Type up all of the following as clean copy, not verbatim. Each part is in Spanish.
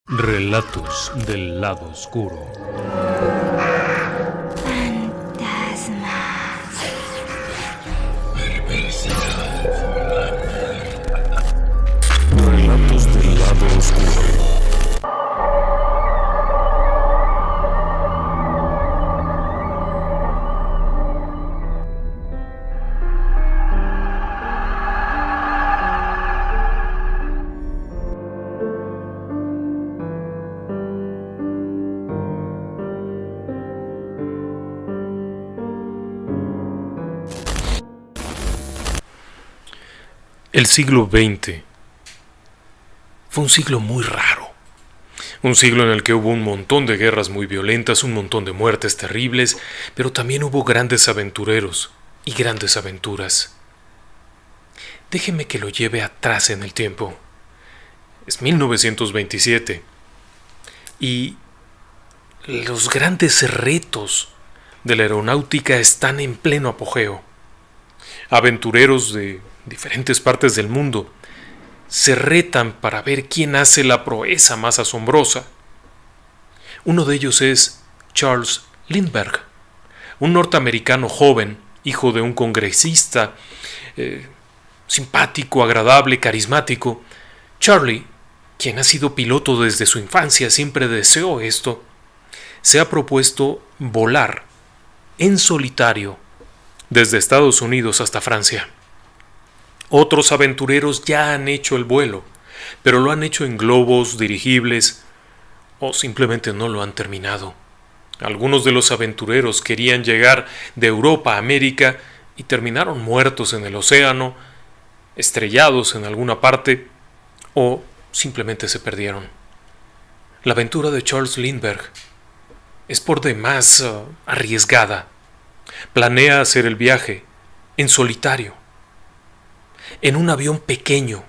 Relatos del lado oscuro. Relatos del lado oscuro. El siglo XX fue un siglo muy raro, un siglo en el que hubo un montón de guerras muy violentas, un montón de muertes terribles, pero también hubo grandes aventureros y grandes aventuras. Déjeme que lo lleve atrás en el tiempo. Es 1927 y los grandes retos de la aeronáutica están en pleno apogeo. Aventureros de diferentes partes del mundo se retan para ver quién hace la proeza más asombrosa. Uno de ellos es Charles Lindbergh, un norteamericano joven, hijo de un congresista, simpático, agradable, carismático. Charlie, quien ha sido piloto desde su infancia, siempre deseó esto, se ha propuesto volar en solitario desde Estados Unidos hasta Francia. Otros aventureros ya han hecho el vuelo, pero lo han hecho en globos, dirigibles o simplemente no lo han terminado. Algunos de los aventureros querían llegar de Europa a América y terminaron muertos en el océano, estrellados en alguna parte o simplemente se perdieron. La aventura de Charles Lindbergh es por demás arriesgada. Planea hacer el viaje en solitario, en un avión pequeño,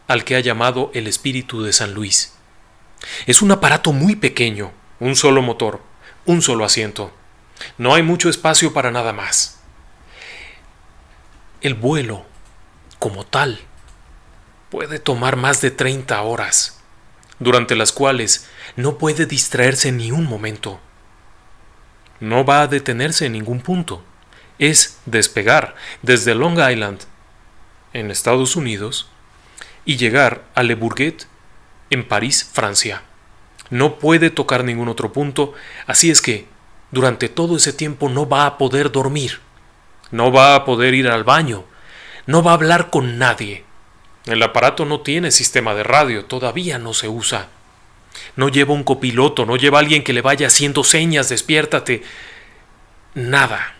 al que ha llamado el Espíritu de San Luis. Es un aparato muy pequeño, un solo motor, un solo asiento. No hay mucho espacio para nada más. El vuelo, como tal, puede tomar más de 30 horas, durante las cuales no puede distraerse ni un momento. No va a detenerse en ningún punto. Es despegar desde Long Island, en Estados Unidos, y llegar a Le Bourget, en París, Francia. No puede tocar ningún otro punto, así es que durante todo ese tiempo no va a poder dormir, no va a poder ir al baño, no va a hablar con nadie. El aparato no tiene sistema de radio, todavía no se usa. No lleva un copiloto, no lleva a alguien que le vaya haciendo señas, despiértate. Nada.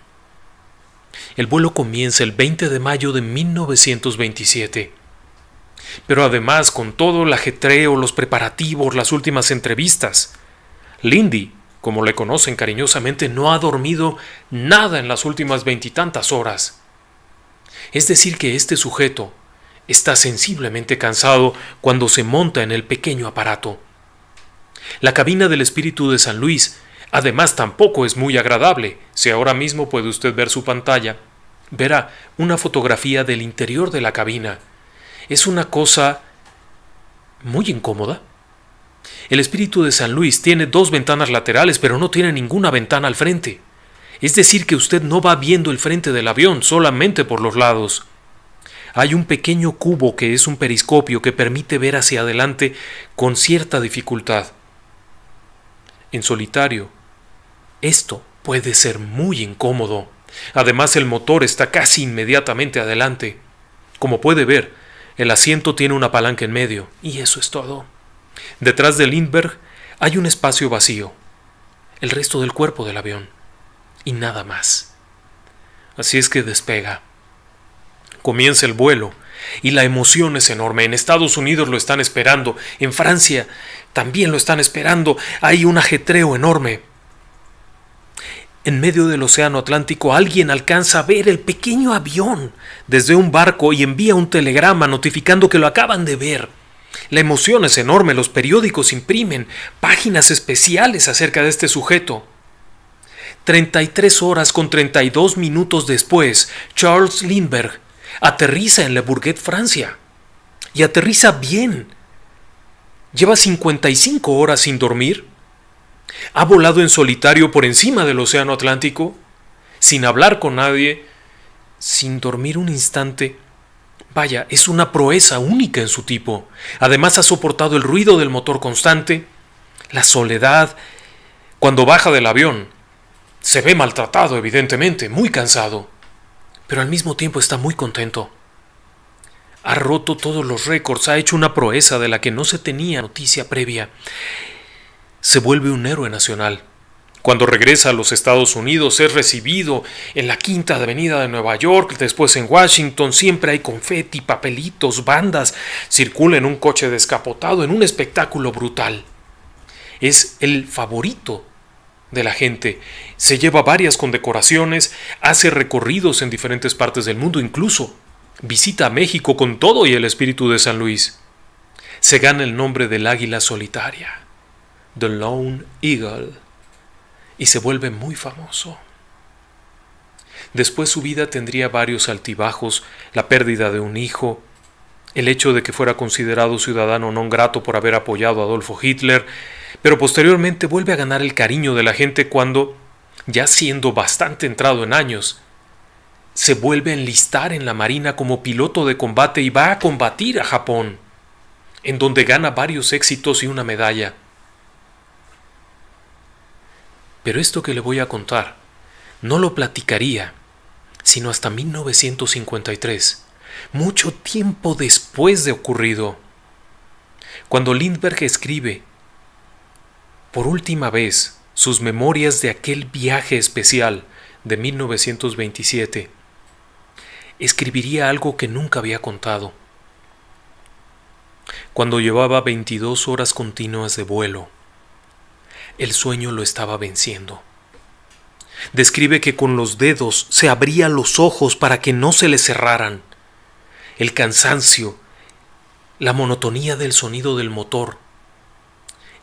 El vuelo comienza el 20 de mayo de 1927. Pero además, con todo el ajetreo, los preparativos, las últimas entrevistas, Lindy, como le conocen cariñosamente, no ha dormido nada en las últimas 20 y tantas horas. Es decir que este sujeto está sensiblemente cansado cuando se monta en el pequeño aparato. La cabina del Espíritu de San Luis, además, tampoco es muy agradable. Si ahora mismo puede usted ver su pantalla, verá una fotografía del interior de la cabina. Es una cosa muy incómoda. El Espíritu de San Luis tiene 2 ventanas laterales, pero no tiene ninguna ventana al frente. Es decir que usted no va viendo el frente del avión, solamente por los lados. Hay un pequeño cubo que es un periscopio que permite ver hacia adelante con cierta dificultad. En solitario, esto puede ser muy incómodo. Además, el motor está casi inmediatamente adelante. Como puede ver, el asiento tiene una palanca en medio, y eso es todo. Detrás de Lindbergh hay un espacio vacío, el resto del cuerpo del avión, y nada más. Así es que despega. Comienza el vuelo, y la emoción es enorme. En Estados Unidos lo están esperando, en Francia también lo están esperando. Hay un ajetreo enorme. En medio del océano Atlántico alguien alcanza a ver el pequeño avión desde un barco y envía un telegrama notificando que lo acaban de ver. La emoción es enorme, los periódicos imprimen páginas especiales acerca de este sujeto. 33 horas con 32 minutos después, Charles Lindbergh aterriza en Le Bourget, Francia. Y aterriza bien. Lleva 55 horas sin dormir. Ha volado en solitario por encima del océano Atlántico, sin hablar con nadie, sin dormir un instante. Vaya, es una proeza única en su tipo. Además ha soportado el ruido del motor constante, la soledad. Cuando baja del avión, se ve maltratado, evidentemente, muy cansado, pero al mismo tiempo está muy contento. Ha roto todos los récords, ha hecho una proeza de la que no se tenía noticia previa. Se vuelve un héroe nacional. Cuando regresa a los Estados Unidos es recibido en la Quinta Avenida de Nueva York, después en Washington, siempre hay confeti, papelitos, bandas, circula en un coche descapotado, en un espectáculo brutal. Es el favorito de la gente, se lleva varias condecoraciones, hace recorridos en diferentes partes del mundo, incluso visita a México con todo y el espíritu de San Luis. Se gana el nombre del águila solitaria, The Lone Eagle, y se vuelve muy famoso. Después su vida tendría varios altibajos, la pérdida de un hijo, el hecho de que fuera considerado ciudadano non grato por haber apoyado a Adolfo Hitler, pero posteriormente vuelve a ganar el cariño de la gente cuando, ya siendo bastante entrado en años, se vuelve a enlistar en la Marina como piloto de combate y va a combatir a Japón, en donde gana varios éxitos y una medalla. Pero esto que le voy a contar no lo platicaría sino hasta 1953, mucho tiempo después de ocurrido, cuando Lindbergh escribe por última vez sus memorias de aquel viaje especial de 1927. Escribiría algo que nunca había contado. Cuando llevaba 22 horas continuas de vuelo, el sueño lo estaba venciendo. Describe que con los dedos se abría los ojos para que no se le cerraran. El cansancio, la monotonía del sonido del motor,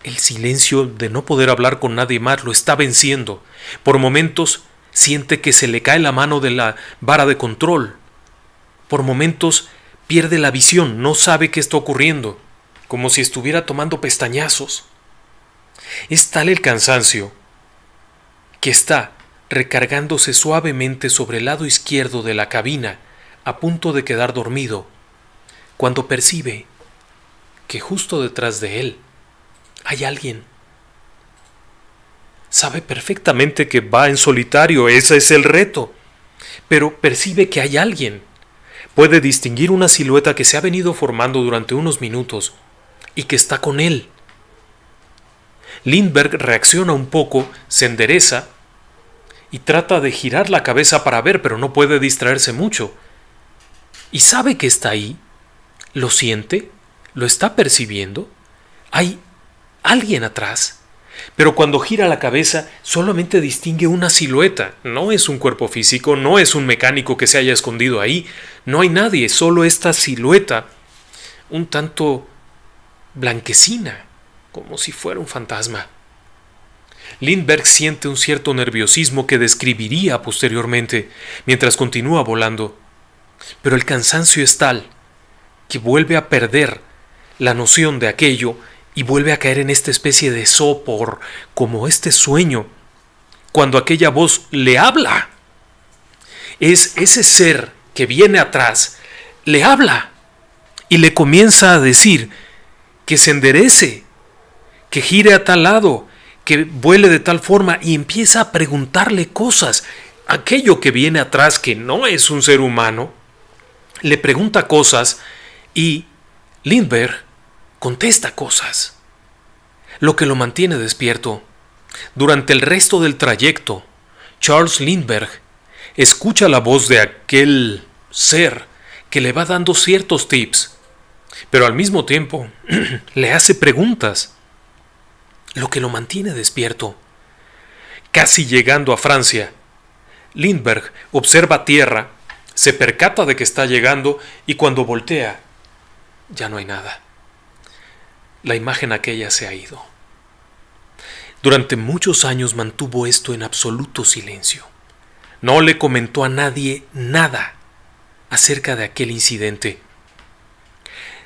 el silencio de no poder hablar con nadie más lo está venciendo. Por momentos siente que se le cae la mano de la vara de control. Por momentos pierde la visión, no sabe qué está ocurriendo, como si estuviera tomando pestañazos. Es tal el cansancio que está recargándose suavemente sobre el lado izquierdo de la cabina, a punto de quedar dormido, cuando percibe que justo detrás de él hay alguien. Sabe perfectamente que va en solitario, ese es el reto, pero percibe que hay alguien. Puede distinguir una silueta que se ha venido formando durante unos minutos y que está con él. Lindbergh reacciona un poco, se endereza y trata de girar la cabeza para ver, pero no puede distraerse mucho. Y sabe que está ahí, lo siente, lo está percibiendo, hay alguien atrás, pero cuando gira la cabeza solamente distingue una silueta, no es un cuerpo físico, no es un mecánico que se haya escondido ahí, no hay nadie, solo esta silueta, un tanto blanquecina, como si fuera un fantasma. Lindbergh siente un cierto nerviosismo que describiría posteriormente mientras continúa volando, pero el cansancio es tal que vuelve a perder la noción de aquello y vuelve a caer en esta especie de sopor, como este sueño, cuando aquella voz le habla. Es ese ser que viene atrás, le habla y le comienza a decir que se enderece, que gire a tal lado, que vuele de tal forma, y empieza a preguntarle cosas. Aquello que viene atrás, que no es un ser humano, le pregunta cosas y Lindbergh contesta cosas, lo que lo mantiene despierto. Durante el resto del trayecto, Charles Lindbergh escucha la voz de aquel ser que le va dando ciertos tips, pero al mismo tiempo le hace preguntas, lo que lo mantiene despierto. Casi llegando a Francia, Lindbergh observa tierra, se percata de que está llegando y cuando voltea, ya no hay nada. La imagen aquella se ha ido. Durante muchos años mantuvo esto en absoluto silencio. No le comentó a nadie nada acerca de aquel incidente.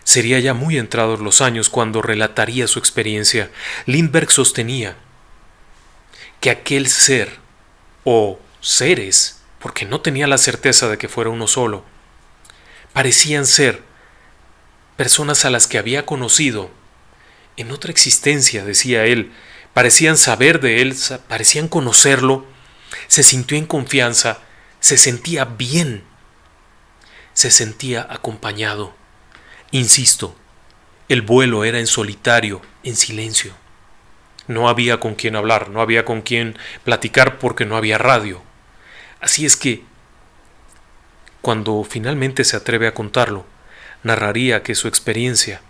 Sería ya muy entrados los años cuando relataría su experiencia. Lindbergh sostenía que aquel ser, o seres, porque no tenía la certeza de que fuera uno solo, parecían ser personas a las que había conocido en otra existencia, decía él. Parecían saber de él, parecían conocerlo. Se sintió en confianza, se sentía bien, se sentía acompañado. Insisto, el vuelo era en solitario, en silencio. No había con quien hablar, no había con quien platicar porque no había radio. Así es que, cuando finalmente se atreve a contarlo, narraría que su experiencia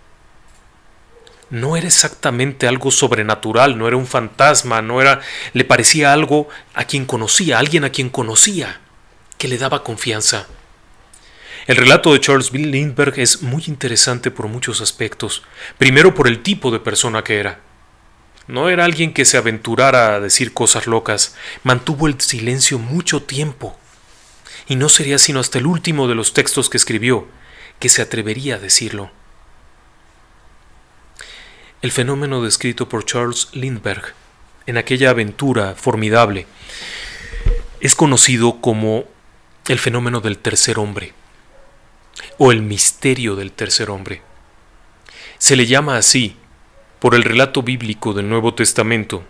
no era exactamente algo sobrenatural, no era un fantasma, le parecía algo a quien conocía, alguien a quien conocía, que le daba confianza. El relato de Charles Lindbergh es muy interesante por muchos aspectos. Primero, por el tipo de persona que era. No era alguien que se aventurara a decir cosas locas, mantuvo el silencio mucho tiempo. Y no sería sino hasta el último de los textos que escribió que se atrevería a decirlo. El fenómeno descrito por Charles Lindbergh en aquella aventura formidable es conocido como el fenómeno del tercer hombre o el misterio del tercer hombre. Se le llama así por el relato bíblico del Nuevo Testamento,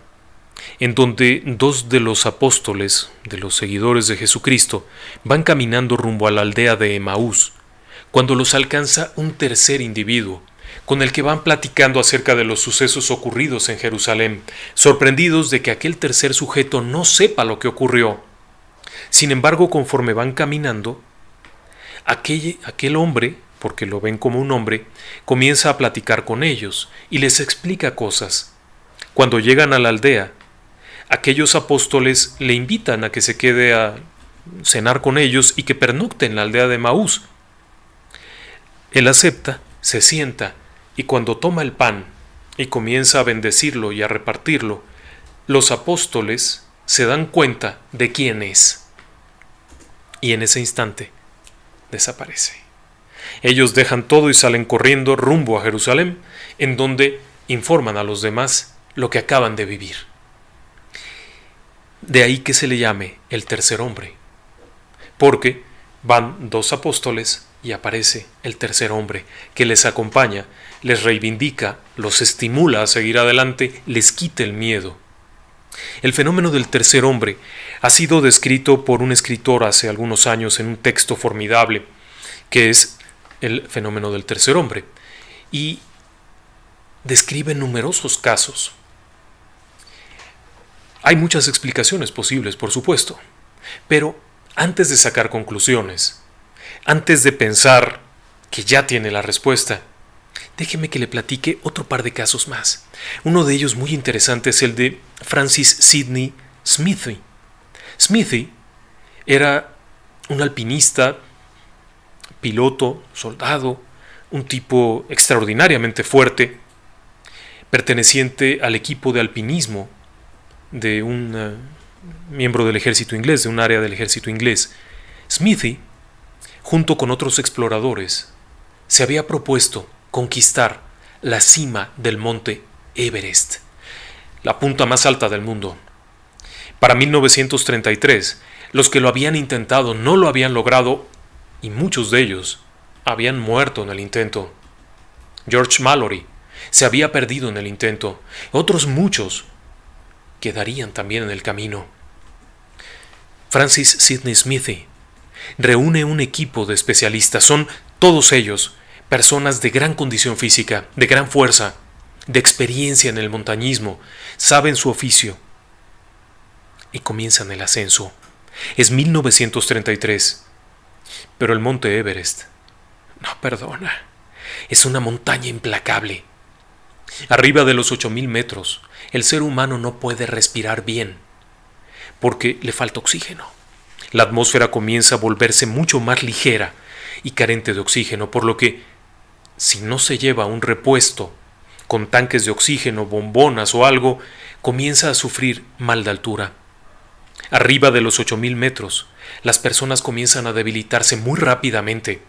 en donde dos de los apóstoles, de los seguidores de Jesucristo, van caminando rumbo a la aldea de Emaús, cuando los alcanza un tercer individuo, con el que van platicando acerca de los sucesos ocurridos en Jerusalén, sorprendidos de que aquel tercer sujeto no sepa lo que ocurrió. Sin embargo, conforme van caminando, aquel hombre, porque lo ven como un hombre, comienza a platicar con ellos y les explica cosas. Cuando llegan a la aldea, aquellos apóstoles le invitan a que se quede a cenar con ellos y que pernocte en la aldea de Emaús. Él acepta, se sienta, y cuando toma el pan y comienza a bendecirlo y a repartirlo, los apóstoles se dan cuenta de quién es. Y en ese instante desaparece. Ellos dejan todo y salen corriendo rumbo a Jerusalén, en donde informan a los demás lo que acaban de vivir. De ahí que se le llame el tercer hombre, porque van dos apóstoles y aparece el tercer hombre que les acompaña, les reivindica, los estimula a seguir adelante, les quita el miedo. El fenómeno del tercer hombre ha sido descrito por un escritor hace algunos años en un texto formidable, que es el fenómeno del tercer hombre, y describe numerosos casos. Hay muchas explicaciones posibles, por supuesto, pero antes de sacar conclusiones, antes de pensar que ya tiene la respuesta, déjeme que le platique otro par de casos más. Uno de ellos muy interesante es el de Francis Sidney Smythe. Smythe era un alpinista, piloto, soldado, un tipo extraordinariamente fuerte, perteneciente al equipo de alpinismo de un miembro del ejército inglés, de un área del ejército inglés. Smythe, junto con otros exploradores, se había propuesto conquistar la cima del monte Everest, la punta más alta del mundo. Para 1933, los que lo habían intentado no lo habían logrado y muchos de ellos habían muerto en el intento. George Mallory se había perdido en el intento, otros muchos quedarían también en el camino. Francis Sidney Smythe reúne un equipo de especialistas, son todos ellos personas de gran condición física, de gran fuerza, de experiencia en el montañismo, saben su oficio y comienzan el ascenso. Es 1933, pero el monte Everest no perdona. Es una montaña implacable. Arriba de los 8.000 metros, el ser humano no puede respirar bien porque le falta oxígeno. La atmósfera comienza a volverse mucho más ligera y carente de oxígeno, por lo que si no se lleva un repuesto con tanques de oxígeno, bombonas o algo, comienza a sufrir mal de altura. Arriba de los 8.000 metros, las personas comienzan a debilitarse muy rápidamente.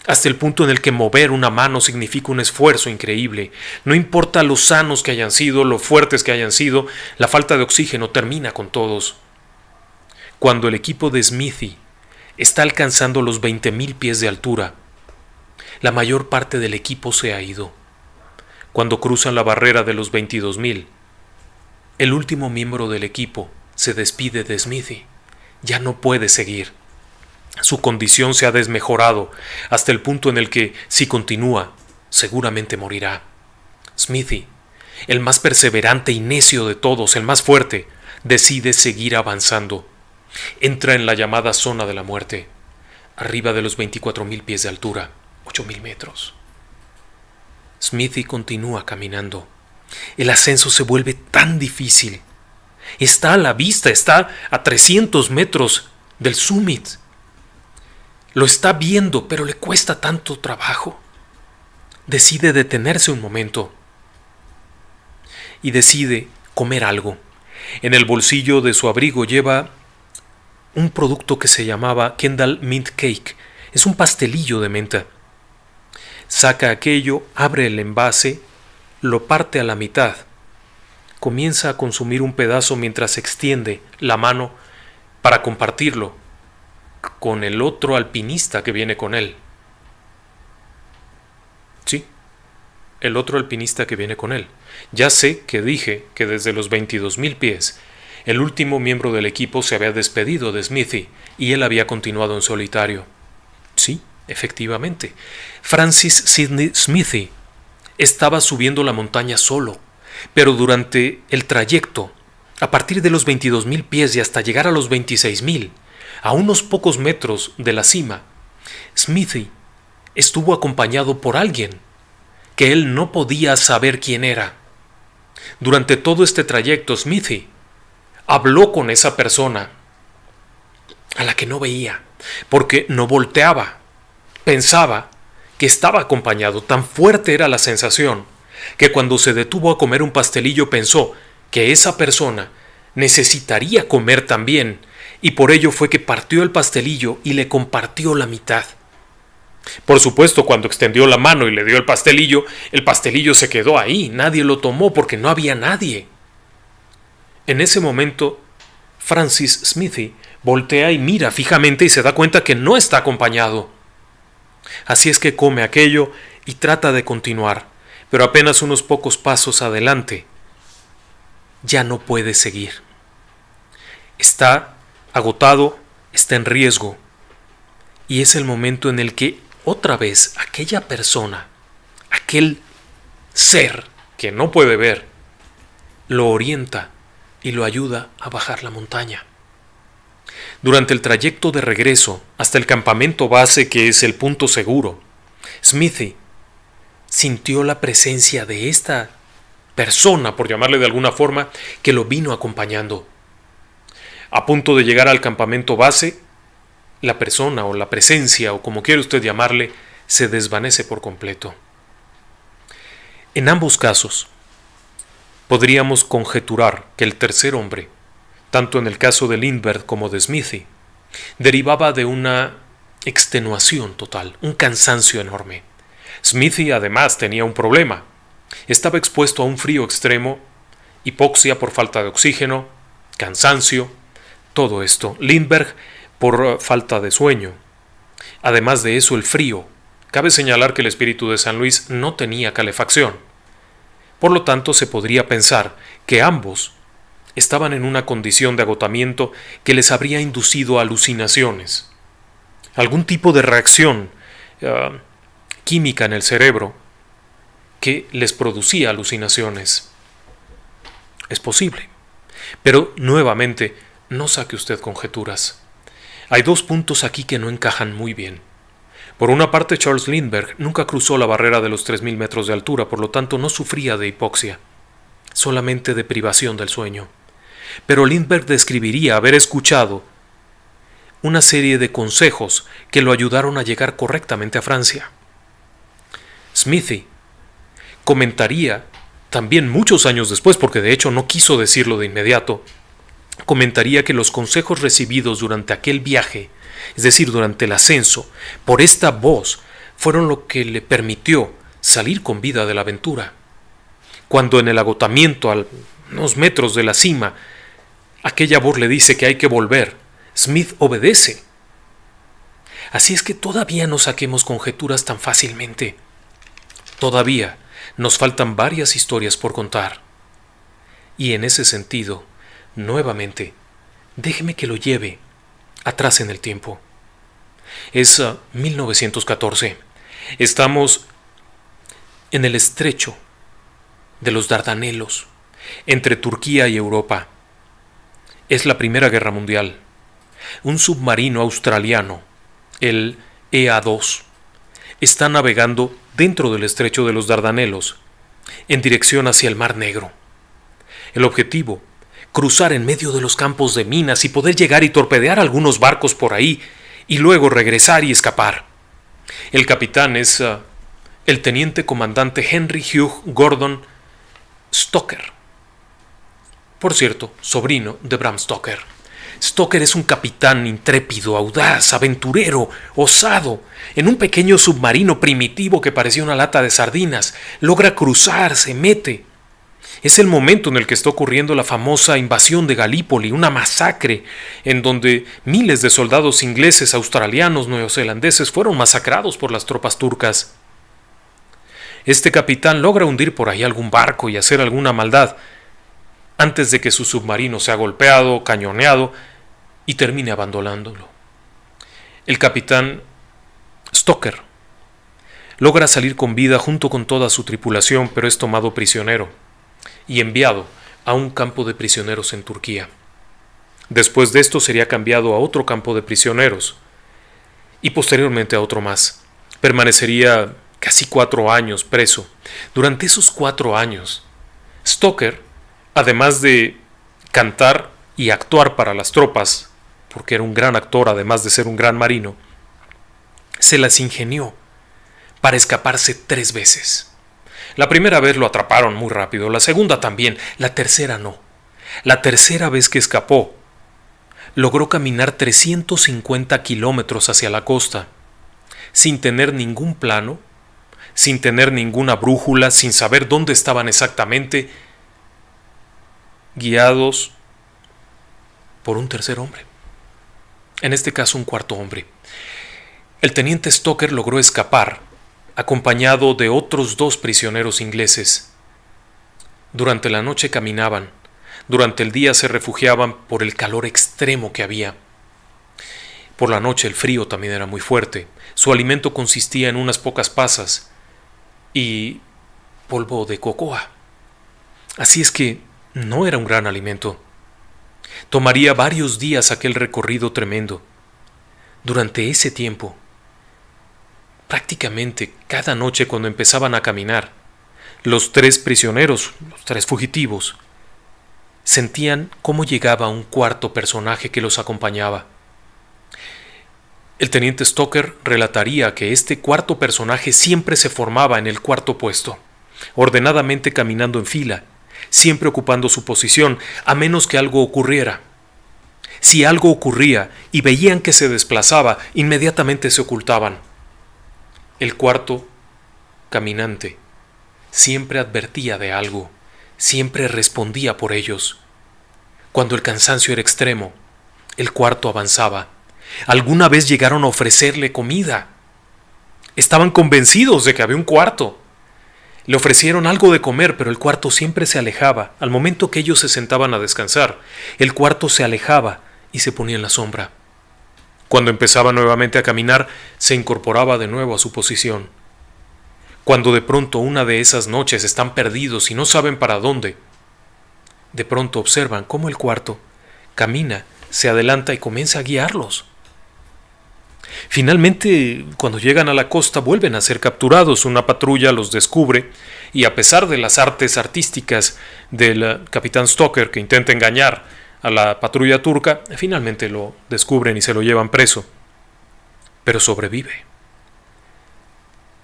hasta el punto en el que mover una mano significa un esfuerzo increíble. No importa lo sanos que hayan sido, lo fuertes que hayan sido, la falta de oxígeno termina con todos. Cuando el equipo de Smithy está alcanzando los 20.000 pies de altura, la mayor parte del equipo se ha ido. Cuando cruzan la barrera de los 22.000, el último miembro del equipo se despide de Smithy. Ya no puede seguir. Su condición se ha desmejorado hasta el punto en el que, si continúa, seguramente morirá. Smithy, el más perseverante y necio de todos, el más fuerte, decide seguir avanzando. Entra en la llamada zona de la muerte, arriba de los 24.000 pies de altura, 8.000 metros. Smithy continúa caminando. El ascenso se vuelve tan difícil. Está a la vista, está a 300 metros del summit. Lo está viendo, pero le cuesta tanto trabajo. Decide detenerse un momento y decide comer algo. En el bolsillo de su abrigo lleva un producto que se llamaba Kendall Mint Cake. Es un pastelillo de menta. Saca aquello, abre el envase, lo parte a la mitad. Comienza a consumir un pedazo mientras extiende la mano para compartirlo con el otro alpinista que viene con él. Sí, el otro alpinista que viene con él. Ya sé que dije que desde los 22.000 pies el último miembro del equipo se había despedido de Smithy y él había continuado en solitario. Sí, efectivamente. Francis Sidney Smithy estaba subiendo la montaña solo, pero durante el trayecto, a partir de los 22.000 pies y hasta llegar a los 26.000, a unos pocos metros de la cima, Smithy estuvo acompañado por alguien que él no podía saber quién era. Durante todo este trayecto, Smithy habló con esa persona a la que no veía, porque no volteaba. Pensaba que estaba acompañado. Tan fuerte era la sensación que cuando se detuvo a comer un pastelillo pensó que esa persona necesitaría comer también, y por ello fue que partió el pastelillo y le compartió la mitad. Por supuesto, cuando extendió la mano y le dio el pastelillo se quedó ahí, nadie lo tomó porque no había nadie. En ese momento, Francis Smithy voltea y mira fijamente y se da cuenta que no está acompañado. Así es que come aquello y trata de continuar, pero apenas unos pocos pasos adelante, ya no puede seguir. Está agotado, está en riesgo, y es el momento en el que otra vez aquella persona, aquel ser que no puede ver, lo orienta y lo ayuda a bajar la montaña. Durante el trayecto de regreso hasta el campamento base, que es el punto seguro, Smithy sintió la presencia de esta persona, por llamarle de alguna forma, que lo vino acompañando. A punto de llegar al campamento base, la persona o la presencia, o como quiere usted llamarle, se desvanece por completo. En ambos casos, podríamos conjeturar que el tercer hombre, tanto en el caso de Lindbergh como de Smithy, derivaba de una extenuación total, un cansancio enorme. Smithy además tenía un problema. Estaba expuesto a un frío extremo, hipoxia por falta de oxígeno, cansancio, todo esto. Lindbergh por falta de sueño. Además de eso, el frío. Cabe señalar que el Espíritu de San Luis no tenía calefacción. Por lo tanto, se podría pensar que ambos estaban en una condición de agotamiento que les habría inducido alucinaciones. Algún tipo de reacción química en el cerebro que les producía alucinaciones. Es posible. Pero, nuevamente, no saque usted conjeturas. Hay dos puntos aquí que no encajan muy bien. Por una parte, Charles Lindbergh nunca cruzó la barrera de los 3.000 metros de altura, por lo tanto no sufría de hipoxia, solamente de privación del sueño. Pero Lindbergh describiría haber escuchado una serie de consejos que lo ayudaron a llegar correctamente a Francia. Smithy comentaría, también muchos años después, porque de hecho no quiso decirlo de inmediato, comentaría que los consejos recibidos durante aquel viaje, es decir, durante el ascenso, por esta voz, fueron lo que le permitió salir con vida de la aventura. Cuando en el agotamiento, a unos metros de la cima, aquella voz le dice que hay que volver, Smith obedece. Así es que todavía no saquemos conjeturas tan fácilmente. Todavía nos faltan varias historias por contar. Y en ese sentido, nuevamente, déjeme que lo lleve atrás en el tiempo. Es 1914. Estamos en el estrecho de los Dardanelos, entre Turquía y Europa. Es la Primera Guerra Mundial. Un submarino australiano, el EA-2, está navegando dentro del estrecho de los Dardanelos, en dirección hacia el Mar Negro. El objetivo, cruzar en medio de los campos de minas y poder llegar y torpedear algunos barcos por ahí, y luego regresar y escapar. El capitán es el teniente comandante Henry Hugh Gordon Stoker. Por cierto, sobrino de Bram Stoker. Stoker es un capitán intrépido, audaz, aventurero, osado. En un pequeño submarino primitivo que parecía una lata de sardinas, logra cruzar, se mete. Es el momento en el que está ocurriendo la famosa invasión de Galípoli, una masacre en donde miles de soldados ingleses, australianos, neozelandeses fueron masacrados por las tropas turcas. Este capitán logra hundir por ahí algún barco y hacer alguna maldad antes de que su submarino sea golpeado, cañoneado y termine abandonándolo. El capitán Stoker logra salir con vida junto con toda su tripulación, pero es tomado prisionero y enviado a un campo de prisioneros en Turquía. Después de esto sería cambiado a otro campo de prisioneros y posteriormente a otro más. Permanecería casi 4 años preso. Durante esos 4 años, Stoker, además de cantar y actuar para las tropas, porque era un gran actor además de ser un gran marino, se las ingenió para escaparse 3 veces. La primera vez lo atraparon muy rápido, la segunda también, la tercera no. La tercera vez que escapó, logró caminar 350 kilómetros hacia la costa, sin tener ningún plano, sin tener ninguna brújula, sin saber dónde estaban exactamente, guiados por un tercer hombre. En este caso, un cuarto hombre. El teniente Stoker logró escapar, acompañado de otros 2 prisioneros ingleses. Durante la noche caminaban, durante el día se refugiaban por el calor extremo que había. Por la noche el frío también era muy fuerte. Su alimento consistía en unas pocas pasas y polvo de cocoa. Así es que no era un gran alimento. Tomaría varios días aquel recorrido tremendo. Durante ese tiempo, prácticamente cada noche cuando empezaban a caminar, los 3 prisioneros, los 3 fugitivos, sentían cómo llegaba un cuarto personaje que los acompañaba. El teniente Stoker relataría que este cuarto personaje siempre se formaba en el cuarto puesto, ordenadamente caminando en fila, siempre ocupando su posición, a menos que algo ocurriera. Si algo ocurría y veían que se desplazaba, inmediatamente se ocultaban. El cuarto caminante siempre advertía de algo, siempre respondía por ellos. Cuando el cansancio era extremo, el cuarto avanzaba. Alguna vez llegaron a ofrecerle comida. Estaban convencidos de que había un cuarto. Le ofrecieron algo de comer, pero el cuarto siempre se alejaba. Al momento que ellos se sentaban a descansar, el cuarto se alejaba y se ponía en la sombra. Cuando empezaba nuevamente a caminar, se incorporaba de nuevo a su posición. Cuando de pronto una de esas noches están perdidos y no saben para dónde, de pronto observan cómo el cuarto camina, se adelanta y comienza a guiarlos. Finalmente, cuando llegan a la costa, vuelven a ser capturados. Una patrulla los descubre y, a pesar de las artes artísticas del capitán Stoker, que intenta engañar a la patrulla turca, finalmente lo descubren y se lo llevan preso. Pero sobrevive.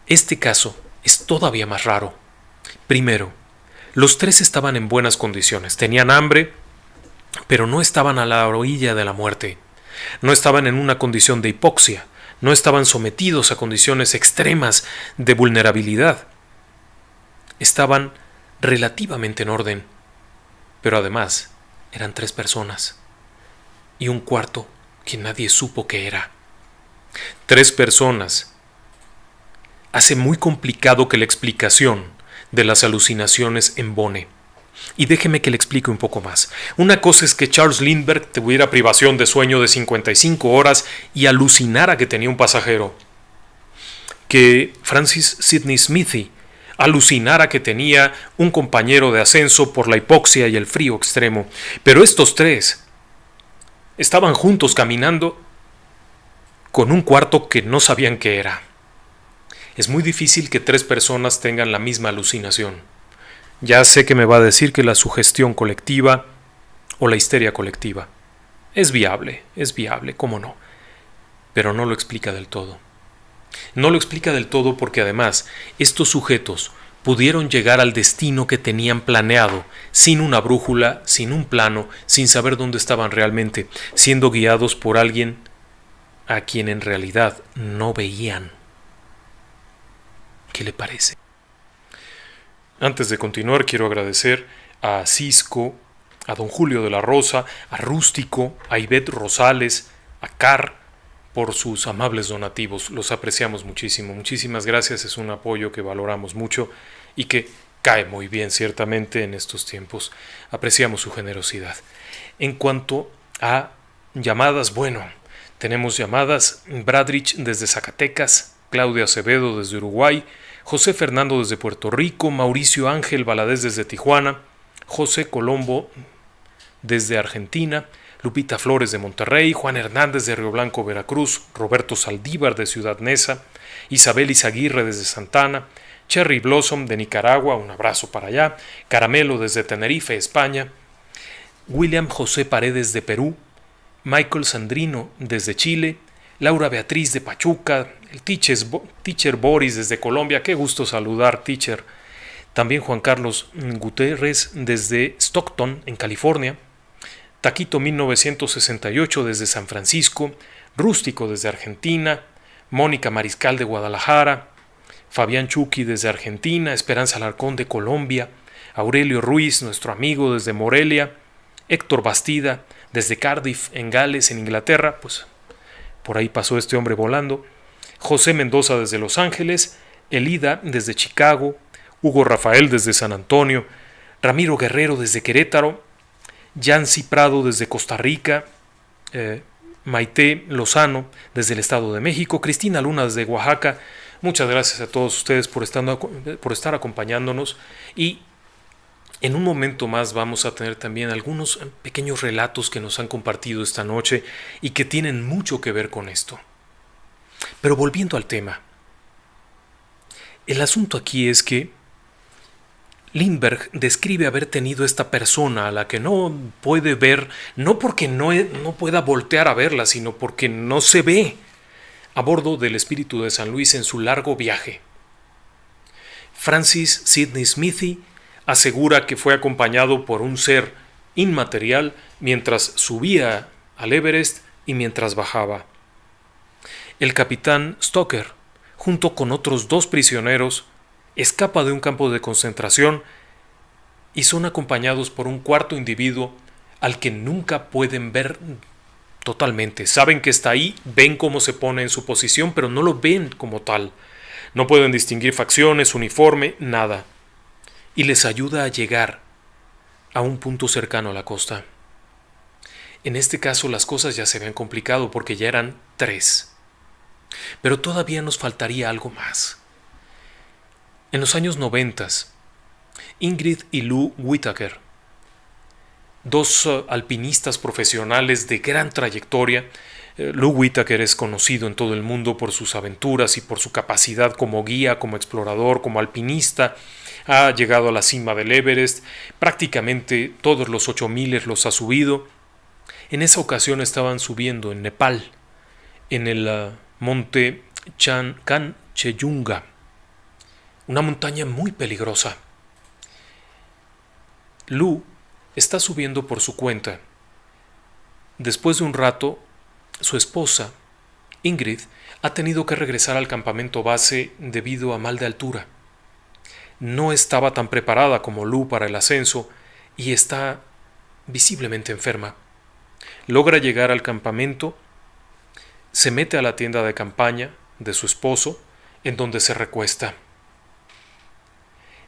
Este caso es todavía más raro. Primero, los 3 estaban en buenas condiciones, tenían hambre, pero no estaban a la orilla de la muerte. No estaban en una condición de hipoxia, no estaban sometidos a condiciones extremas de vulnerabilidad. Estaban relativamente en orden, pero además eran 3 personas y un cuarto que nadie supo qué era. 3 personas. Hace muy complicado que la explicación de las alucinaciones embone. Y déjeme que le explique un poco más. Una cosa es que Charles Lindbergh tuviera privación de sueño de 55 horas y alucinara que tenía un pasajero. Que Francis Sidney Smithy alucinara que tenía un compañero de ascenso por la hipoxia y el frío extremo. Pero estos 3 estaban juntos caminando con un cuarto que no sabían qué era. Es muy difícil que 3 personas tengan la misma alucinación. Ya sé que me va a decir que la sugestión colectiva o la histeria colectiva es viable, cómo no, pero no lo explica del todo. No lo explica del todo porque además estos sujetos pudieron llegar al destino que tenían planeado, sin una brújula, sin un plano, sin saber dónde estaban realmente, siendo guiados por alguien a quien en realidad no veían. ¿Qué le parece? Antes de continuar, quiero agradecer a Cisco, a don Julio de la Rosa, a Rústico, a Ivette Rosales, a Car, por sus amables donativos. Los apreciamos muchísimo. Muchísimas gracias, es un apoyo que valoramos mucho y que cae muy bien ciertamente en estos tiempos. Apreciamos su generosidad. En cuanto a llamadas, bueno, tenemos llamadas. Bradrich desde Zacatecas, Claudia Acevedo desde Uruguay, José Fernando desde Puerto Rico, Mauricio Ángel Valadez desde Tijuana, José Colombo desde Argentina, Lupita Flores de Monterrey, Juan Hernández de Río Blanco, Veracruz, Roberto Saldívar de Ciudad Neza, Isabel Izaguirre desde Santana, Cherry Blossom de Nicaragua, un abrazo para allá, Caramelo desde Tenerife, España, William José Paredes de Perú, Michael Sandrino desde Chile, Laura Beatriz de Pachuca, el teacher Boris desde Colombia, qué gusto saludar, teacher. También Juan Carlos Gutiérrez desde Stockton, en California, Taquito 1968 desde San Francisco, Rústico desde Argentina, Mónica Mariscal de Guadalajara, Fabián Chucky desde Argentina, Esperanza Alarcón de Colombia, Aurelio Ruiz, nuestro amigo desde Morelia, Héctor Bastida desde Cardiff, en Gales, en Inglaterra, pues por ahí pasó este hombre volando, José Mendoza desde Los Ángeles, Elida desde Chicago, Hugo Rafael desde San Antonio, Ramiro Guerrero desde Querétaro, Yancy Prado desde Costa Rica, Maite Lozano desde el Estado de México, Cristina Luna desde Oaxaca. Muchas gracias a todos ustedes por estar acompañándonos y en un momento más vamos a tener también algunos pequeños relatos que nos han compartido esta noche y que tienen mucho que ver con esto. Pero volviendo al tema, el asunto aquí es que Lindbergh describe haber tenido esta persona a la que no puede ver, no porque no pueda voltear a verla, sino porque no se ve, a bordo del Espíritu de San Luis en su largo viaje. Francis Sidney Smithy asegura que fue acompañado por un ser inmaterial mientras subía al Everest y mientras bajaba. El capitán Stoker, junto con otros 2 prisioneros, escapa de un campo de concentración y son acompañados por un cuarto individuo al que nunca pueden ver totalmente. Saben que está ahí, ven cómo se pone en su posición, pero no lo ven como tal. No pueden distinguir facciones, uniforme, nada. Y les ayuda a llegar a un punto cercano a la costa. En este caso las cosas ya se habían complicado porque ya eran 3. Pero todavía nos faltaría algo más. En los años 90, Ingrid y Lou Whitaker, 2 alpinistas profesionales de gran trayectoria. Lou Whitaker es conocido en todo el mundo por sus aventuras y por su capacidad como guía, como explorador, como alpinista. Ha llegado a la cima del Everest, prácticamente todos los 8000 los ha subido. En esa ocasión estaban subiendo en Nepal, en el monte Kanchenjunga, una montaña muy peligrosa. Lou está subiendo por su cuenta. Después de un rato, su esposa, Ingrid ha tenido que regresar al campamento base debido a mal de altura. No estaba tan preparada como Lou para el ascenso y está visiblemente enferma. Logra llegar al campamento, se mete a la tienda de campaña de su esposo, en donde se recuesta.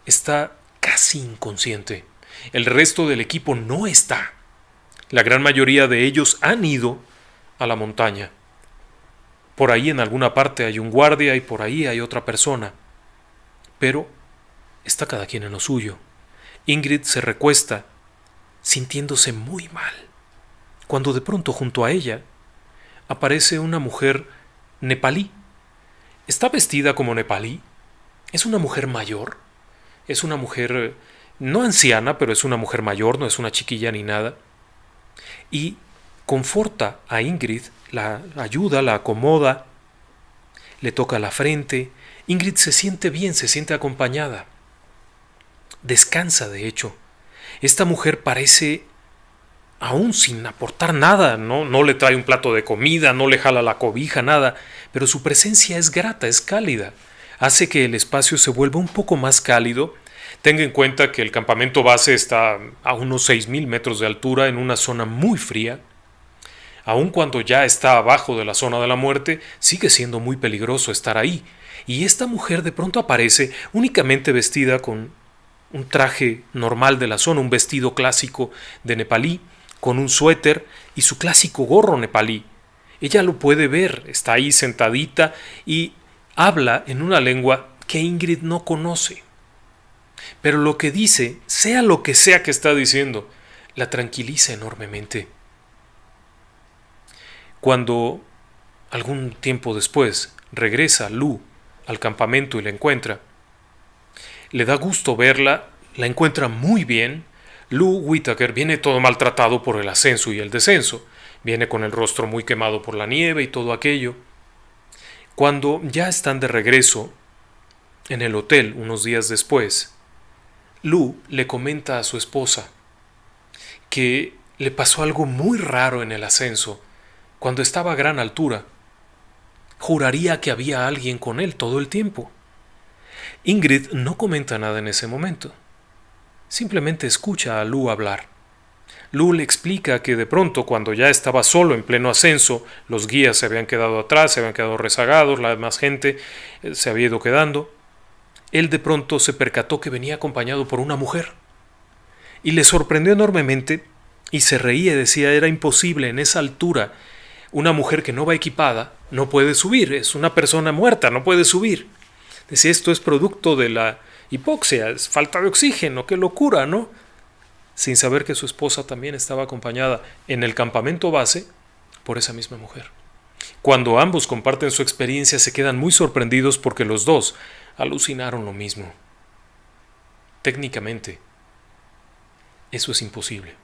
Está casi inconsciente. El resto del equipo no está. La gran mayoría de ellos han ido a la montaña. Por ahí en alguna parte hay un guardia y por ahí hay otra persona. Pero está cada quien en lo suyo. Ingrid se recuesta, sintiéndose muy mal, cuando de pronto junto a ella aparece una mujer nepalí. Está vestida como nepalí. Es una mujer mayor. Es una mujer no anciana, pero es una mujer mayor, no es una chiquilla ni nada. Y conforta a Ingrid, la ayuda, la acomoda, le toca la frente. Ingrid se siente bien, se siente acompañada. Descansa, de hecho. Esta mujer parece, aún sin aportar nada, no le trae un plato de comida, no le jala la cobija, nada, pero su presencia es grata, es cálida. Hace que el espacio se vuelva un poco más cálido. Tenga en cuenta que el campamento base está a unos 6,000 metros de altura en una zona muy fría. Aun cuando ya está abajo de la zona de la muerte, sigue siendo muy peligroso estar ahí. Y esta mujer de pronto aparece únicamente vestida con un traje normal de la zona, un vestido clásico de nepalí, con un suéter y su clásico gorro nepalí. Ella lo puede ver, está ahí sentadita y habla en una lengua que Ingrid no conoce. Pero lo que dice, sea lo que sea que está diciendo, la tranquiliza enormemente. Cuando, algún tiempo después, regresa Lou al campamento y la encuentra, le da gusto verla, la encuentra muy bien. Lou Whitaker viene todo maltratado por el ascenso y el descenso, viene con el rostro muy quemado por la nieve y todo aquello. Cuando ya están de regreso en el hotel unos días después, Lou le comenta a su esposa que le pasó algo muy raro en el ascenso. Cuando estaba a gran altura, juraría que había alguien con él todo el tiempo. Ingrid no comenta nada en ese momento. Simplemente escucha a Lou hablar. Lou le explica que de pronto, cuando ya estaba solo en pleno ascenso, los guías se habían quedado atrás, se habían quedado rezagados, la demás gente se había ido quedando. Él de pronto se percató que venía acompañado por una mujer. Y le sorprendió enormemente y se reía y decía: era imposible en esa altura. Una mujer que no va equipada no puede subir, es una persona muerta, no puede subir. Decía: esto es producto de la hipoxia, es falta de oxígeno, qué locura, ¿no? Sin saber que su esposa también estaba acompañada en el campamento base por esa misma mujer. Cuando ambos comparten su experiencia, se quedan muy sorprendidos porque los dos alucinaron lo mismo. Técnicamente, eso es imposible.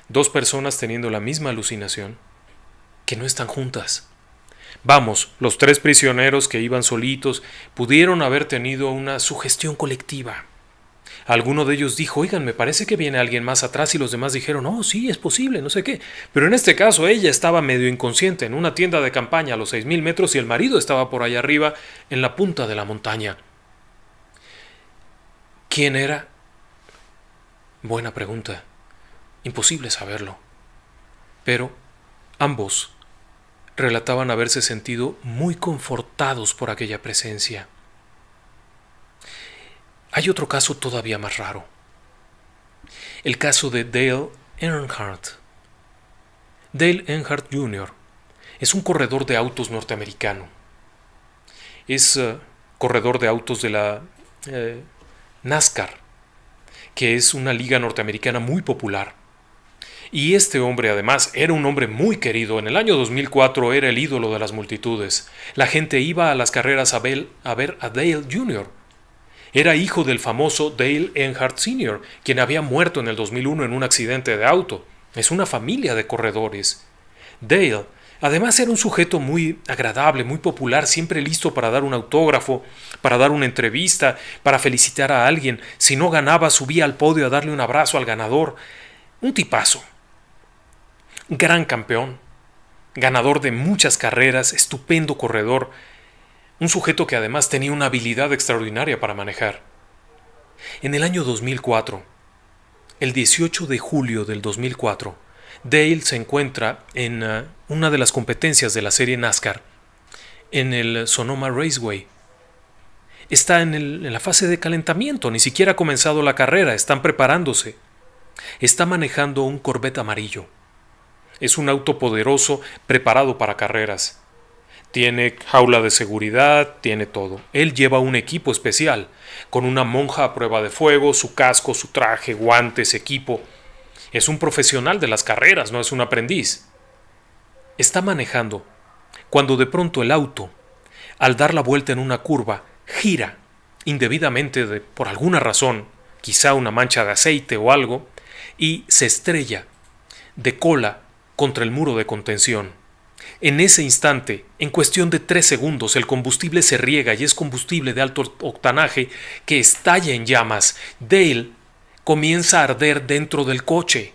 Dos personas teniendo la misma alucinación que no están juntas. Vamos, los tres prisioneros que iban solitos pudieron haber tenido una sugestión colectiva. Alguno de ellos dijo: oigan, me parece que viene alguien más atrás, y los demás dijeron: oh, sí, es posible, no sé qué. Pero en este caso ella estaba medio inconsciente en una tienda de campaña a los 6,000 metros y el marido estaba por allá arriba en la punta de la montaña. ¿Quién era? Buena pregunta. Imposible saberlo. Pero ambos relataban haberse sentido muy confortados por aquella presencia. Hay otro caso todavía más raro. El caso de Dale Earnhardt. Dale Earnhardt Jr. es un corredor de autos norteamericano. Es corredor de autos de la NASCAR, que es una liga norteamericana muy popular. Y este hombre, además, era un hombre muy querido. En el año 2004 era el ídolo de las multitudes. La gente iba a las carreras a ver a Dale Jr. Era hijo del famoso Dale Earnhardt Sr., quien había muerto en el 2001 en un accidente de auto. Es una familia de corredores. Dale, además, era un sujeto muy agradable, muy popular, siempre listo para dar un autógrafo, para dar una entrevista, para felicitar a alguien. Si no ganaba, subía al podio a darle un abrazo al ganador. Un tipazo. Gran campeón. ganador de muchas carreras, estupendo corredor, un sujeto que además tenía una habilidad extraordinaria para manejar. En el año 2004, el 18 de julio del 2004, Dale se encuentra en una de las competencias de la serie NASCAR, en el Sonoma Raceway. Está en la fase de calentamiento, ni siquiera ha comenzado la carrera, están preparándose. Está manejando un Corvette amarillo. Es un auto poderoso preparado para carreras. Tiene jaula de seguridad, tiene todo. Él lleva un equipo especial, con una monja a prueba de fuego, su casco, su traje, guantes, equipo. Es un profesional de las carreras, no es un aprendiz. Está manejando, cuando de pronto el auto, al dar la vuelta en una curva, gira indebidamente por alguna razón, quizá una mancha de aceite o algo, y se estrella de cola contra el muro de contención. En ese instante, en cuestión de 3 segundos, el combustible se riega y es combustible de alto octanaje que estalla en llamas. Dale comienza a arder dentro del coche.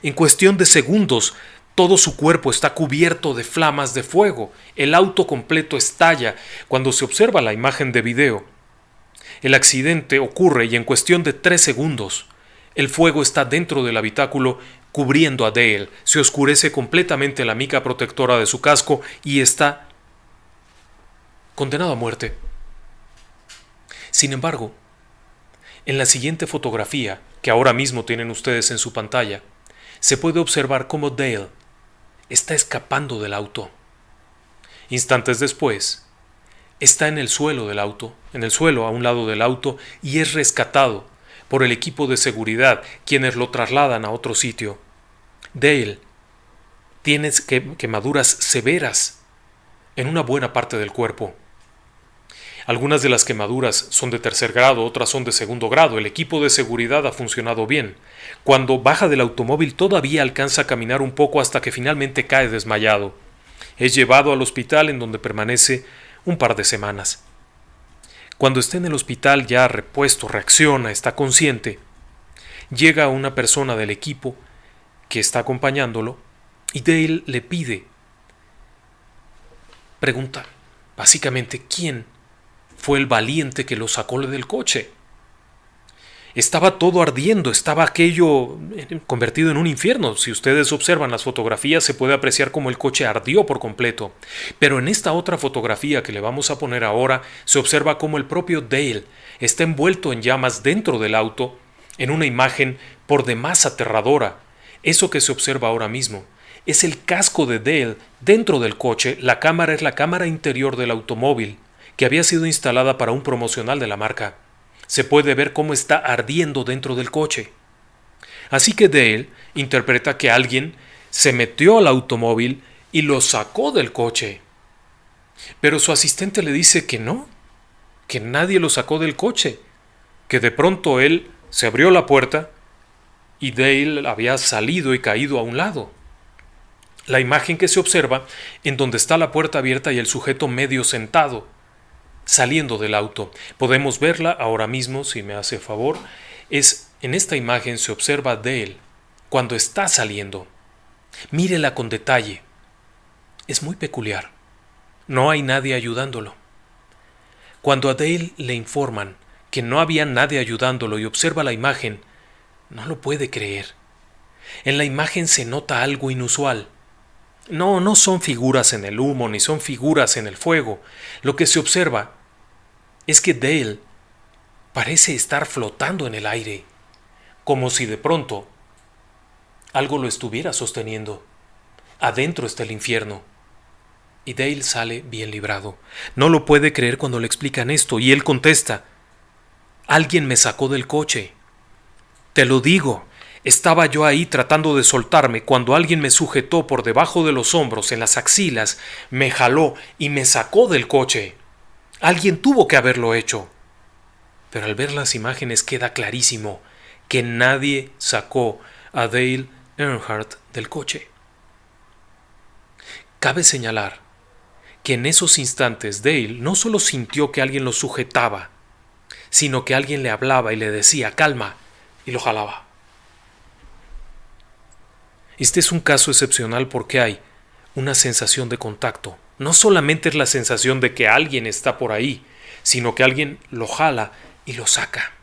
En cuestión de segundos, todo su cuerpo está cubierto de flamas de fuego. El auto completo estalla. Cuando se observa la imagen de video, el accidente ocurre y en cuestión de 3 segundos, el fuego está dentro del habitáculo cubriendo a Dale. Se oscurece completamente la mica protectora de su casco y está condenado a muerte. Sin embargo, en la siguiente fotografía, que ahora mismo tienen ustedes en su pantalla, se puede observar cómo Dale está escapando del auto. Instantes después, está en el suelo del auto, en el suelo a un lado del auto, y es rescatado por el equipo de seguridad, quienes lo trasladan a otro sitio. Dale tiene quemaduras severas en una buena parte del cuerpo. Algunas de las quemaduras son de 3er grado, otras son de 2º grado. El equipo de seguridad ha funcionado bien. Cuando baja del automóvil todavía alcanza a caminar un poco hasta que finalmente cae desmayado. Es llevado al hospital en donde permanece un par de semanas. Cuando está en el hospital ya repuesto, reacciona, está consciente, llega una persona del equipo que está acompañándolo y Dale le pregunta básicamente quién fue el valiente que lo sacó del coche. Estaba todo ardiendo, estaba aquello convertido en un infierno. Si ustedes observan las fotografías se puede apreciar cómo el coche ardió por completo. Pero en esta otra fotografía que le vamos a poner ahora se observa cómo el propio Dale está envuelto en llamas dentro del auto, en una imagen por demás aterradora. Eso que se observa ahora mismo es el casco de Dale dentro del coche. La cámara es la cámara interior del automóvil, que había sido instalada para un promocional de la marca. Se puede ver cómo está ardiendo dentro del coche. Así que Dale interpreta que alguien se metió al automóvil y lo sacó del coche. Pero su asistente le dice que no, que nadie lo sacó del coche, que de pronto él se abrió la puerta y Dale había salido y caído a un lado. La imagen que se observa, en donde está la puerta abierta y el sujeto medio sentado, saliendo del auto. Podemos verla ahora mismo, si me hace favor. En esta imagen se observa a Dale cuando está saliendo. Mírela con detalle. Es muy peculiar. No hay nadie ayudándolo. Cuando a Dale le informan que no había nadie ayudándolo y observa la imagen, no lo puede creer. En la imagen se nota algo inusual. No son figuras en el humo ni son figuras en el fuego. Lo que se observa es que Dale parece estar flotando en el aire, como si de pronto algo lo estuviera sosteniendo. Adentro está el infierno. Y Dale sale bien librado. No lo puede creer cuando le explican esto y él contesta: alguien me sacó del coche. Te lo digo, estaba yo ahí tratando de soltarme cuando alguien me sujetó por debajo de los hombros, en las axilas, me jaló y me sacó del coche. Alguien tuvo que haberlo hecho. Pero al ver las imágenes queda clarísimo que nadie sacó a Dale Earnhardt del coche. Cabe señalar que en esos instantes Dale no solo sintió que alguien lo sujetaba, sino que alguien le hablaba y le decía calma y lo jalaba. Este es un caso excepcional porque hay una sensación de contacto. No solamente es la sensación de que alguien está por ahí, sino que alguien lo jala y lo saca.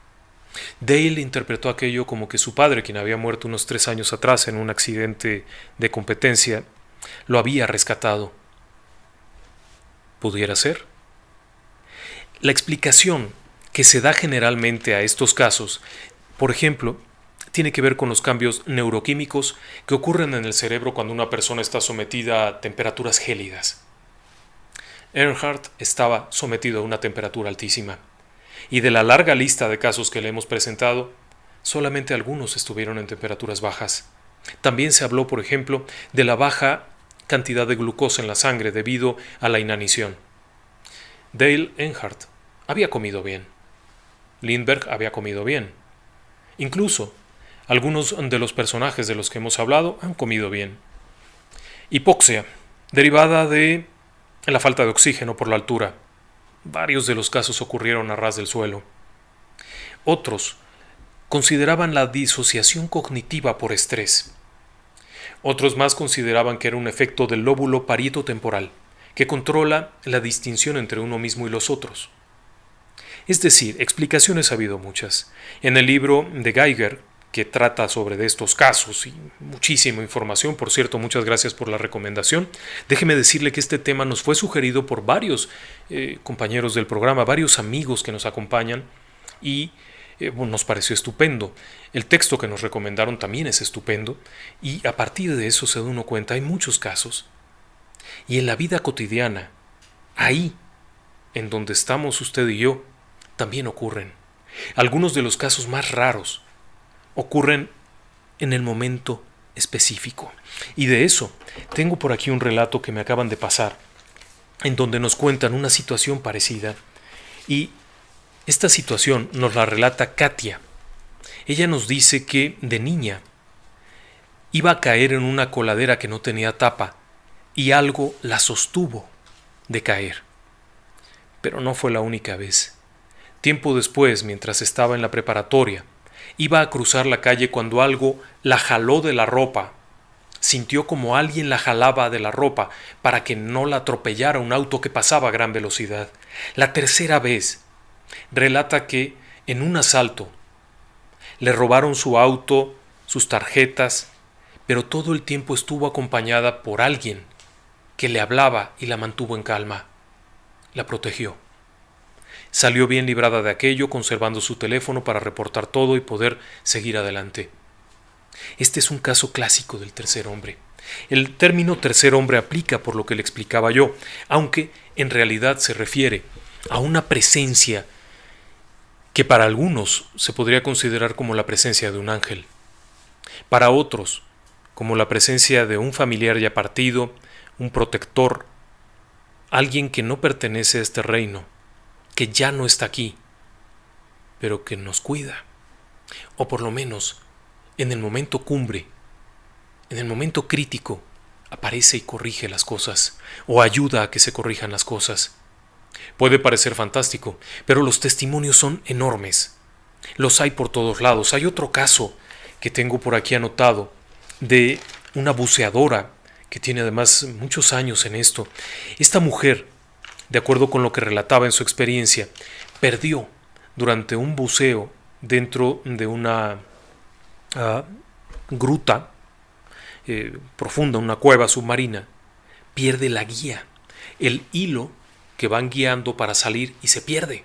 Dale interpretó aquello como que su padre, quien había muerto unos 3 años atrás en un accidente de competencia, lo había rescatado. ¿Pudiera ser? La explicación que se da generalmente a estos casos, por ejemplo, tiene que ver con los cambios neuroquímicos que ocurren en el cerebro cuando una persona está sometida a temperaturas gélidas. Earnhardt estaba sometido a una temperatura altísima, y de la larga lista de casos que le hemos presentado, solamente algunos estuvieron en temperaturas bajas. También se habló, por ejemplo, de la baja cantidad de glucosa en la sangre debido a la inanición. Dale Earnhardt había comido bien. Lindbergh había comido bien. Incluso, algunos de los personajes de los que hemos hablado han comido bien. Hipoxia, derivada de la falta de oxígeno por la altura. Varios de los casos ocurrieron a ras del suelo. Otros consideraban la disociación cognitiva por estrés. Otros más consideraban que era un efecto del lóbulo parieto-temporal, que controla la distinción entre uno mismo y los otros. Es decir, explicaciones ha habido muchas. En el libro de Geiger, que trata sobre estos casos y muchísima información, por cierto, muchas gracias por la recomendación. Déjeme decirle que este tema nos fue sugerido por varios compañeros del programa, varios amigos que nos acompañan y nos pareció estupendo. El texto que nos recomendaron también es estupendo y a partir de eso se da uno cuenta, hay muchos casos. Y en la vida cotidiana, ahí, en donde estamos usted y yo, también ocurren. Algunos de los casos más raros ocurren en el momento específico. Y de eso tengo por aquí un relato que me acaban de pasar, en donde nos cuentan una situación parecida. Y esta situación nos la relata Katia. Ella nos dice que de niña iba a caer en una coladera que no tenía tapa y algo la sostuvo de caer. Pero no fue la única vez. Tiempo después, mientras estaba en la preparatoria, iba a cruzar la calle cuando algo la jaló de la ropa. Sintió como alguien la jalaba de la ropa para que no la atropellara un auto que pasaba a gran velocidad. La tercera vez, relata que en un asalto le robaron su auto, sus tarjetas, pero todo el tiempo estuvo acompañada por alguien que le hablaba y la mantuvo en calma. La protegió. Salió bien librada de aquello, conservando su teléfono para reportar todo y poder seguir adelante. Este es un caso clásico del tercer hombre. El término tercer hombre aplica por lo que le explicaba yo, aunque en realidad se refiere a una presencia que para algunos se podría considerar como la presencia de un ángel. Para otros, como la presencia de un familiar ya partido, un protector, alguien que no pertenece a este reino, que ya no está aquí, pero que nos cuida, o por lo menos en el momento cumbre, en el momento crítico, aparece y corrige las cosas, o ayuda a que se corrijan las cosas. Puede parecer fantástico, pero los testimonios son enormes. Los hay por todos lados. Hay otro caso que tengo por aquí anotado de una buceadora que tiene además muchos años en esto. Esta mujer, de acuerdo con lo que relataba en su experiencia, perdió durante un buceo dentro de una gruta profunda, una cueva submarina, pierde la guía, el hilo que van guiando para salir y se pierde.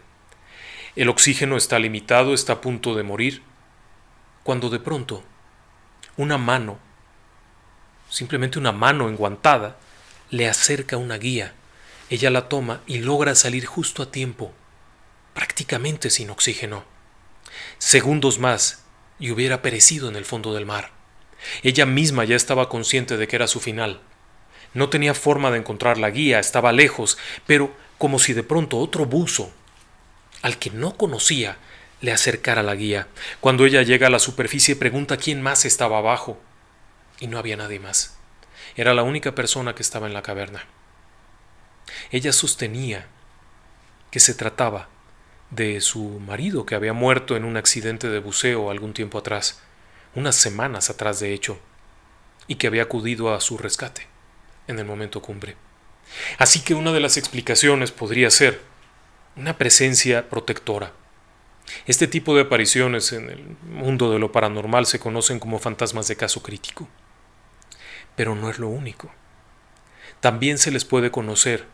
El oxígeno está limitado, está a punto de morir, cuando de pronto una mano, simplemente una mano enguantada, le acerca una guía. Ella la toma y logra salir justo a tiempo, prácticamente sin oxígeno. Segundos más y hubiera perecido en el fondo del mar. Ella misma ya estaba consciente de que era su final. No tenía forma de encontrar la guía, estaba lejos, pero como si de pronto otro buzo, al que no conocía, le acercara la guía. Cuando ella llega a la superficie pregunta quién más estaba abajo, y no había nadie más. Era la única persona que estaba en la caverna. Ella sostenía que se trataba de su marido que había muerto en un accidente de buceo algún tiempo atrás, unas semanas atrás de hecho, y que había acudido a su rescate. en el momento cumbre. Así que una de las explicaciones podría ser una presencia protectora. Este tipo de apariciones en el mundo de lo paranormal se conocen como fantasmas de caso crítico. Pero no es lo único. También se les puede conocer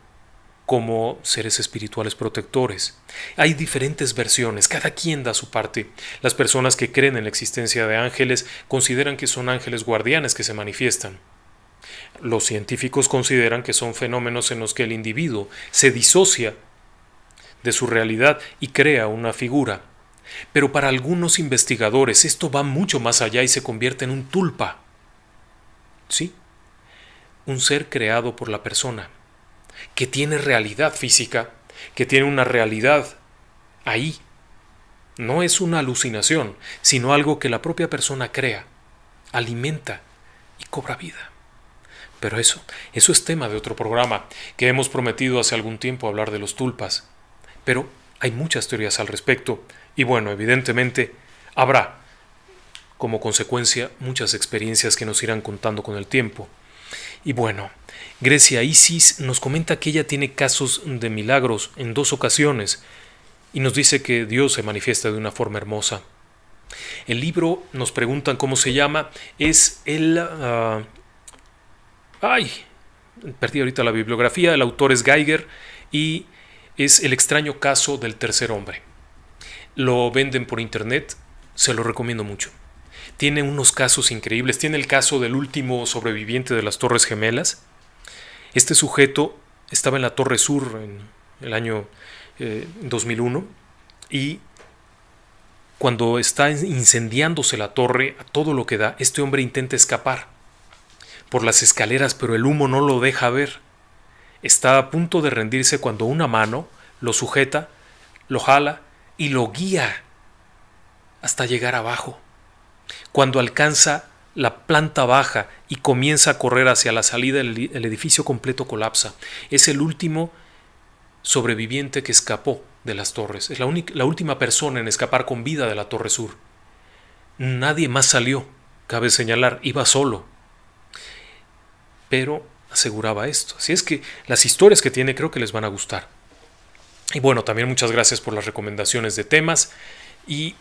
como seres espirituales protectores. Hay diferentes versiones, cada quien da su parte. Las personas que creen en la existencia de ángeles consideran que son ángeles guardianes que se manifiestan. Los científicos consideran que son fenómenos en los que el individuo se disocia de su realidad y crea una figura. Pero para algunos investigadores esto va mucho más allá y se convierte en un tulpa. ¿Sí? Un ser creado por la persona, que tiene realidad física, que tiene una realidad ahí. No es una alucinación, sino algo que la propia persona crea, alimenta y cobra vida. Pero eso es tema de otro programa, que hemos prometido hace algún tiempo hablar de los tulpas. Pero hay muchas teorías al respecto, y bueno, evidentemente habrá, como consecuencia, muchas experiencias que nos irán contando con el tiempo. Y bueno, Grecia Isis nos comenta que ella tiene casos de milagros en 2 ocasiones y nos dice que Dios se manifiesta de una forma hermosa. El libro, nos preguntan cómo se llama, es perdí ahorita la bibliografía, el autor es Geiger y es El extraño caso del tercer hombre. Lo venden por internet, se lo recomiendo mucho. Tiene unos casos increíbles. Tiene el caso del último sobreviviente de las Torres Gemelas. Este sujeto estaba en la Torre Sur en el año 2001 y cuando está incendiándose la torre a todo lo que da, este hombre intenta escapar por las escaleras, pero el humo no lo deja ver. Está a punto de rendirse cuando una mano lo sujeta, lo jala y lo guía hasta llegar abajo. Cuando alcanza la planta baja y comienza a correr hacia la salida, el edificio completo colapsa. Es el último sobreviviente que escapó de las torres. Es la última persona en escapar con vida de la Torre Sur. Nadie más salió, cabe señalar, iba solo. Pero aseguraba esto. Así es que las historias que tiene creo que les van a gustar. Y bueno, también muchas gracias por las recomendaciones de temas y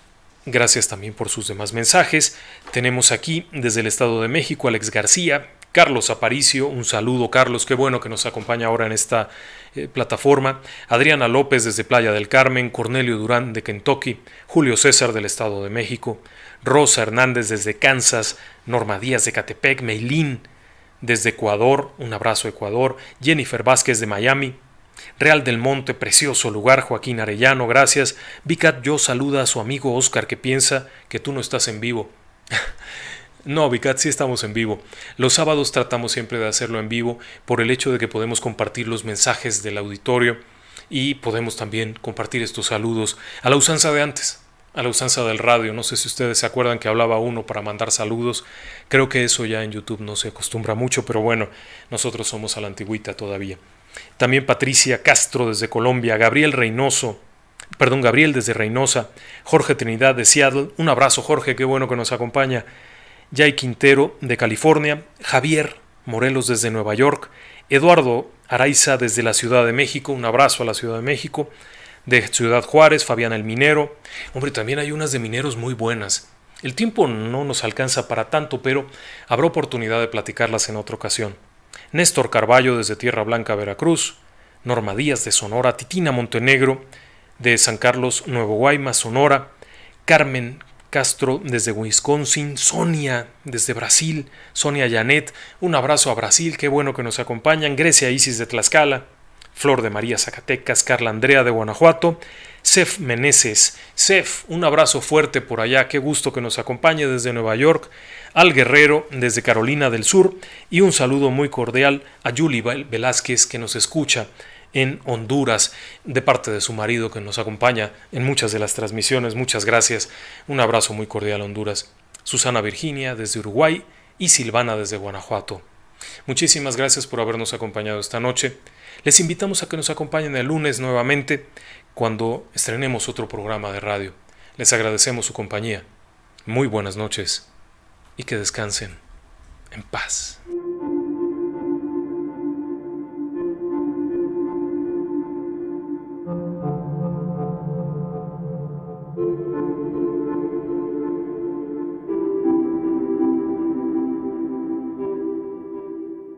gracias también por sus demás mensajes. Tenemos aquí desde el Estado de México Alex García, Carlos Aparicio, un saludo Carlos, qué bueno que nos acompaña ahora en esta plataforma. Adriana López desde Playa del Carmen, Cornelio Durán de Kentucky, Julio César del Estado de México, Rosa Hernández desde Kansas, Norma Díaz de Catepec, Meilín desde Ecuador, un abrazo Ecuador, Jennifer Vázquez de Miami, Real del Monte, precioso lugar, Joaquín Arellano, gracias. Vicat yo saluda a su amigo Oscar que piensa que tú no estás en vivo. No, Vicat, sí estamos en vivo. Los sábados tratamos siempre de hacerlo en vivo por el hecho de que podemos compartir los mensajes del auditorio y podemos también compartir estos saludos a la usanza de antes, a la usanza del radio. No sé si ustedes se acuerdan que hablaba uno para mandar saludos. Creo que eso ya en YouTube no se acostumbra mucho, pero bueno, nosotros somos a la antigüita todavía. También Patricia Castro desde Colombia, Gabriel desde Reynosa, Jorge Trinidad de Seattle, un abrazo Jorge, qué bueno que nos acompaña, Jay Quintero de California, Javier Morelos desde Nueva York, Eduardo Araiza desde la Ciudad de México, un abrazo a la Ciudad de México, de Ciudad Juárez, Fabián el Minero, hombre, también hay unas de mineros muy buenas. El tiempo no nos alcanza para tanto, pero habrá oportunidad de platicarlas en otra ocasión. Néstor Carballo desde Tierra Blanca, Veracruz, Norma Díaz de Sonora, Titina Montenegro de San Carlos, Nuevo Guaymas, Sonora, Carmen Castro desde Wisconsin, Sonia desde Brasil, Sonia Janet, un abrazo a Brasil, qué bueno que nos acompañan, Grecia Isis de Tlaxcala, Flor de María Zacatecas, Carla Andrea de Guanajuato, Sef Meneses, Sef, un abrazo fuerte por allá, qué gusto que nos acompañe desde Nueva York, Al Guerrero desde Carolina del Sur y un saludo muy cordial a Yuli Velázquez que nos escucha en Honduras de parte de su marido que nos acompaña en muchas de las transmisiones, muchas gracias, un abrazo muy cordial a Honduras, Susana Virginia desde Uruguay y Silvana desde Guanajuato. Muchísimas gracias por habernos acompañado esta noche. Les invitamos a que nos acompañen el lunes nuevamente cuando estrenemos otro programa de radio. Les agradecemos su compañía. Muy buenas noches y que descansen en paz.